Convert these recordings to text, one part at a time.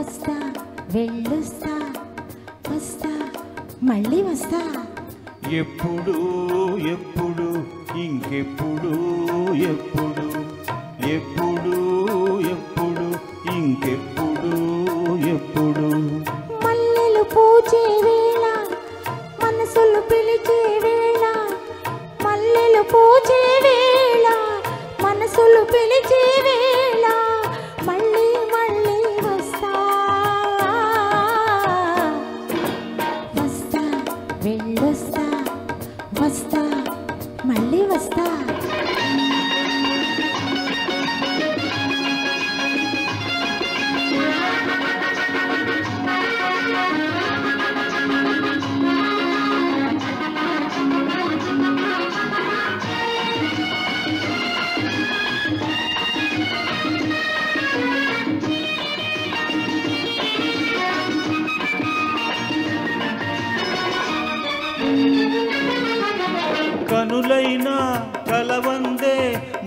వస్తా వెళ్ళొస్తా వస్తా మళ్ళీ వస్తా ఎప్పుడు ఎప్పుడు ఇంకెప్పుడు ఎప్పుడు ఎప్పుడు ఎప్పుడు ఇంకెప్పుడు ఎప్పుడు మల్లెలు పూచే వేళ మనసులు పిలిచే వేళ మల్లెలు పూచే వేళ మనసులు పిలిచే వేళ మళ్ళీ మళ్ళీ వస్తా వస్తా వెళ్ళొస్తా వస్తా మళ్ళీ వస్తా కనులైనా కలవందే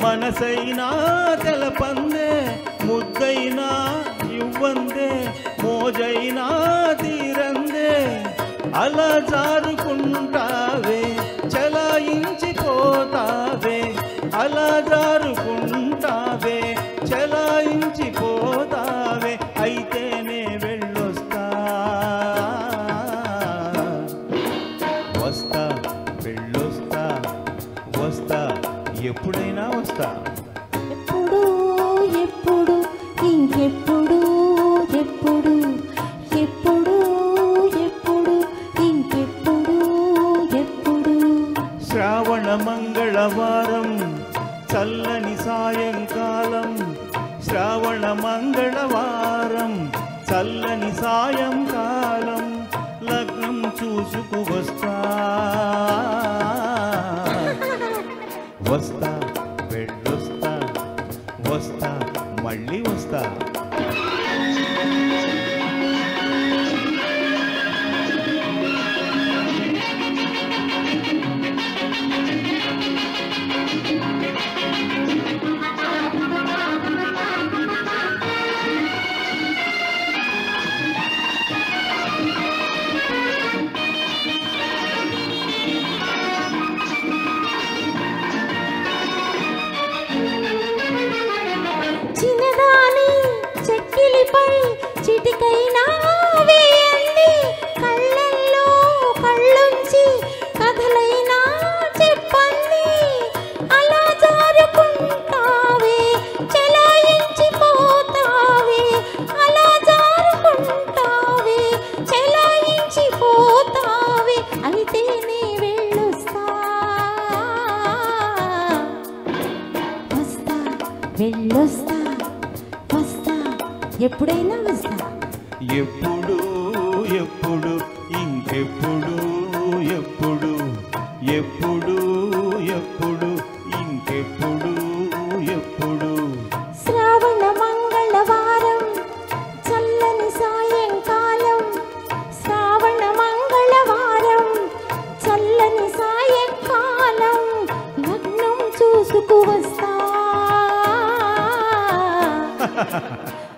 మనసైనా తెలపందే ముద్దైనా ఇవ్వందే మోజైనా తీరందే అలా జారుకుంటావే చలాయించిపోతావే అలా జారుకుంటావే చలాయించిపోతావే అయితేనే వెళ్ళొస్తా వస్తా వెళ్ళొస్తా వస్తా ఎప్పుడైనా వస్తా ఎప్పుడు ఎప్పుడు ఇంకెప్పుడు ఎప్పుడు ఎప్పుడు ఎప్పుడు ఇంకెప్పుడు ఎప్పుడు శ్రావణ మంగళవారం చల్లని సాయంకాలం శ్రావణ మంగళవారం చల్లని సాయంకాలం లగ్నం చూసుకు వస్తా వస్తా వెళ్ళొస్తా వస్తా మళ్ళీ వస్తా చిన్నదాని చెక్కిలిపై చిటికైనా వేయండి కళ్ళల్లో కళ్ళుంచి కథలైనా చెప్పండి అలా జారుకుంటావే చెలాయించిపోతావే అలా జారుకుంటావే చెలాయించిపోతావే అయితేనే వెళ్ళొస్తా వస్తా వెళ్ళొస్తా వస్తా ఎప్పుడైనా వస్తా ఎప్పుడు ఎప్పుడు ఇంకెప్పుడు ఎప్పుడు ఎప్పుడు ఎప్పుడు ఇంకెప్పుడు ఎప్పుడు శ్రావణ మంగళవారం చల్లని సాయంకాలం శ్రావణ మంగళవారం చల్లని సాయంకాలం లగ్నం చూసుకు వస్తా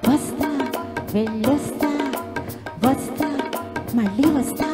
వస్తా వెళ్ళొస్తా వస్తా మళ్ళీ వస్తా